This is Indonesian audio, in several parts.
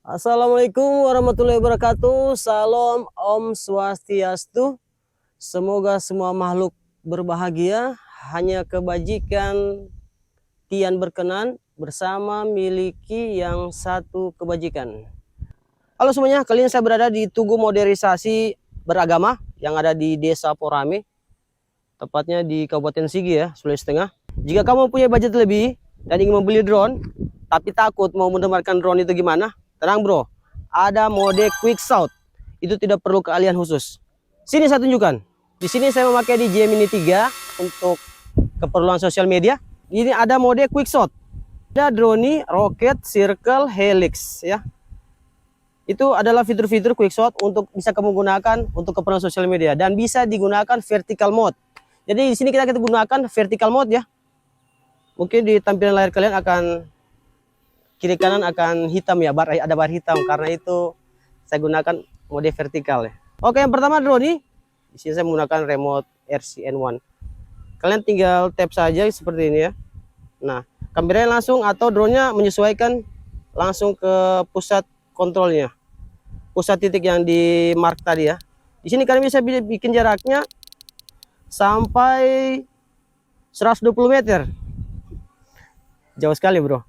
Assalamualaikum warahmatullahi wabarakatuh. Salam Om Swastiastu. Semoga semua makhluk berbahagia, hanya kebajikan tian berkenan, bersama miliki yang satu kebajikan. Halo semuanya, kali ini saya berada di Tugu Modernisasi Beragama yang ada di Desa Porame, tepatnya di Kabupaten Sigi ya, Sulawesi Tengah. Jika kamu punya budget lebih dan ingin membeli drone, tapi takut mau menerbangkan drone itu gimana? Tenang bro, ada mode quick shot. Itu tidak perlu keahlian khusus. Sini saya tunjukkan. Di sini saya memakai di Gemini 3 untuk keperluan sosial media. Ini ada mode quick shot. Ada drone, roket, circle, helix ya. Itu adalah fitur-fitur quick shot untuk bisa kamu gunakan untuk keperluan sosial media dan bisa digunakan vertical mode. Jadi di sini kita gunakan vertical mode ya. Mungkin di tampilan layar kalian akan kiri kanan akan hitam ya, ada bar hitam karena itu saya gunakan mode vertikal ya. Oke, yang pertama drone. Di sini saya menggunakan remote RCN1. Kalian tinggal tap saja seperti ini ya. Nah, kameranya langsung atau drone-nya menyesuaikan langsung ke pusat kontrolnya. Pusat titik yang di mark tadi ya. Di sini kalian bisa bikin jaraknya sampai 120 meter. Jauh sekali, bro.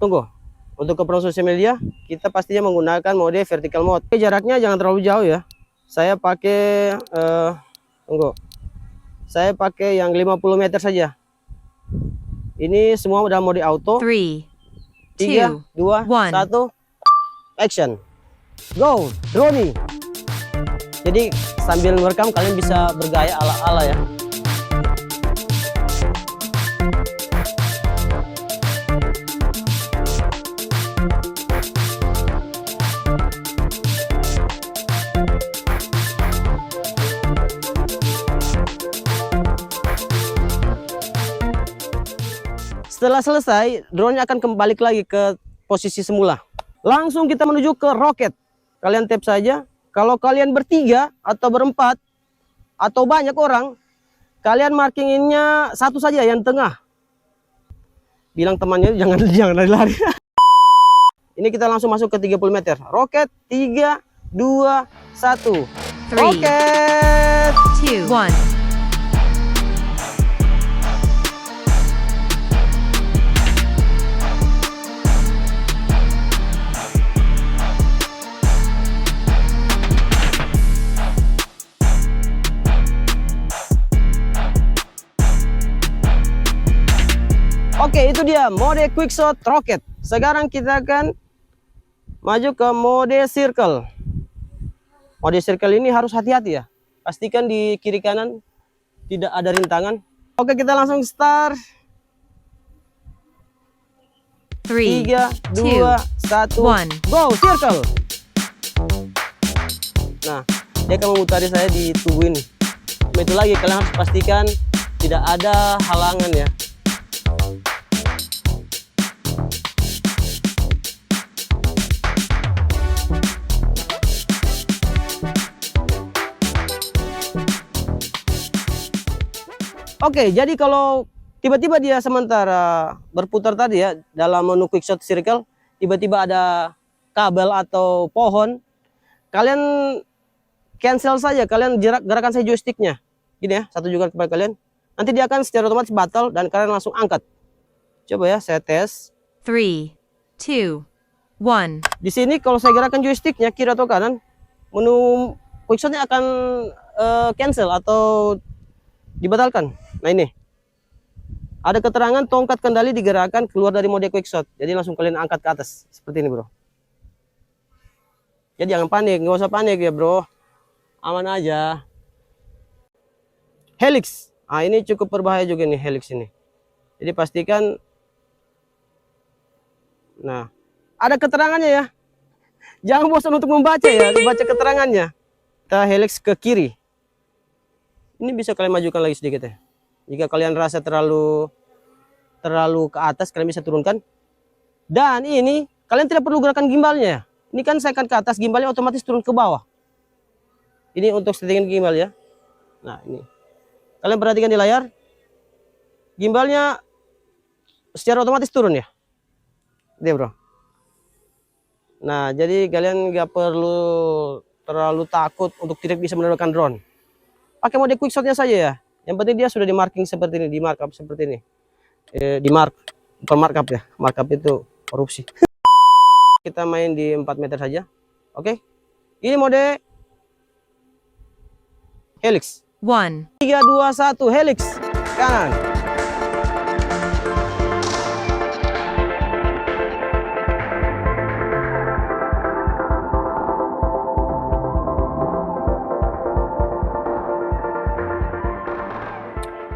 Tunggu, untuk keperluan sosial media kita pastinya menggunakan mode vertical mode. Jaraknya jangan terlalu jauh ya. Saya pakai saya pakai yang 50 meter saja. Ini semua udah mode auto. 3, 2, 1, action. Go, drone. Jadi sambil merekam kalian bisa bergaya ala-ala ya. Setelah selesai, drone-nya akan kembali lagi ke posisi semula. Langsung kita menuju ke roket. Kalian tap saja. Kalau kalian bertiga atau berempat atau banyak orang, kalian markinginnya satu saja yang tengah. Bilang temannya jangan lari-lari. Ini kita langsung masuk ke 30 meter. Roket 3, 2, 1. Roket 2, 1. Oke, itu dia mode quick shot roket. Sekarang kita akan maju ke mode circle. Mode circle ini harus hati-hati ya. Pastikan di kiri kanan tidak ada rintangan. Oke, kita langsung start. 3, 2, 1, go circle. Nah, dia akan memutari saya di tubuh ini. Itu lagi kalian harus pastikan tidak ada halangan ya. Oke, jadi kalau tiba-tiba dia sementara berputar tadi ya dalam menu quick shot circle, tiba-tiba ada kabel atau pohon, kalian cancel saja, kalian gerakan saya joysticknya. Gini ya, satu juga kepada kalian. Nanti dia akan secara otomatis batal dan kalian langsung angkat. Coba ya, saya tes. 3, 2, 1. Di sini kalau saya gerakan joysticknya kiri atau kanan, menu quick shotnya akan cancel atau dibatalkan. Nah ini ada keterangan tongkat kendali digerakkan keluar dari mode quick shot. Jadi langsung kalian angkat ke atas seperti ini bro. Jadi jangan panik, nggak usah panik ya bro, aman aja. Helix, ah ini cukup berbahaya juga nih helix ini. Jadi pastikan. Nah ada keterangannya ya, jangan bosan untuk membaca ya, dibaca keterangannya. Kita helix ke kiri. Ini bisa kalian majukan lagi sedikit ya. Jika kalian rasa terlalu ke atas, kalian bisa turunkan. Dan ini kalian tidak perlu gerakan gimbalnya. Ini kan saya akan ke atas, gimbalnya otomatis turun ke bawah. Ini untuk settingan gimbal ya. Nah ini, kalian perhatikan di layar, gimbalnya secara otomatis turun ya. Dia bro. Nah, jadi kalian nggak perlu terlalu takut untuk tidak bisa menerbangkan drone. Pakai mode quick shotnya saja ya. Yang penting dia sudah di marking seperti ini, di markup seperti ini. Di mark, bukan markup ya. Markup itu korupsi. Kita main di 4 meter saja. Oke. Ini mode helix. 1, 3, 2, 1, helix. Kanan.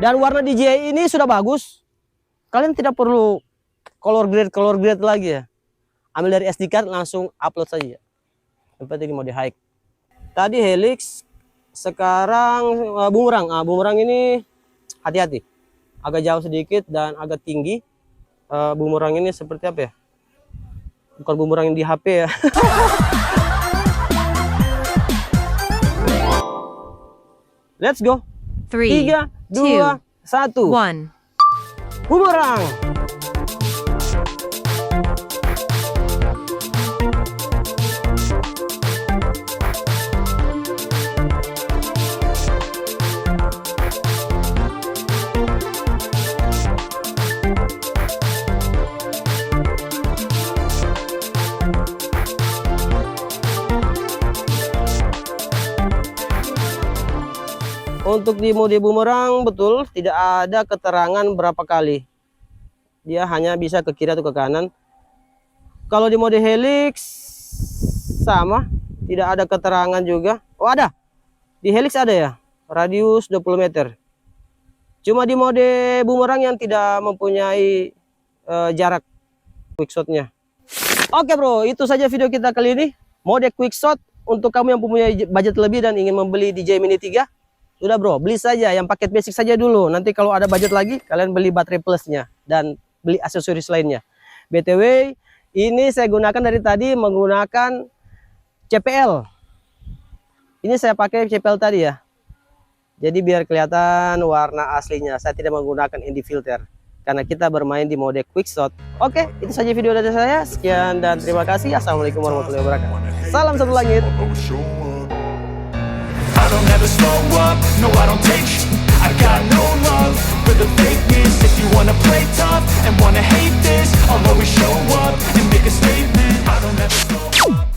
Dan warna DJI ini sudah bagus. Kalian tidak perlu color grade lagi ya. Ambil dari SD card langsung upload saja. Yang penting di mode high. Tadi helix, sekarang bumerang. Bumerang ini hati-hati. Agak jauh sedikit dan agak tinggi. Bumerang ini seperti apa ya? Bukan bumerang yang di HP ya. Let's go. 3, 3, 2, 1. 1. Bumerang. Untuk di mode bumerang betul tidak ada keterangan berapa kali. Dia hanya bisa ke kiri atau ke kanan. Kalau di mode helix sama, tidak ada keterangan juga. Oh ada. Di helix ada ya, radius 20 meter. Cuma di mode bumerang yang tidak mempunyai jarak quick shotnya. Oke bro, itu saja video kita kali ini. Mode quick shot untuk kamu yang mempunyai budget lebih dan ingin membeli DJI Mini 3. Sudah bro, beli saja yang paket basic saja dulu. Nanti kalau ada budget lagi, kalian beli baterai plusnya dan beli aksesoris lainnya. BTW, ini saya gunakan dari tadi menggunakan CPL. Ini saya pakai CPL tadi ya. Jadi biar kelihatan warna aslinya. Saya tidak menggunakan ND filter karena kita bermain di mode quick shot. Oke, itu saja video dari saya. Sekian dan terima kasih. Assalamualaikum warahmatullahi wabarakatuh. Salam satu langit. I don't ever slow up, no I don't take sh**. I got no love for the fakeness. If you wanna play tough and wanna hate this, I'll always show up and make a statement. I don't ever slow up.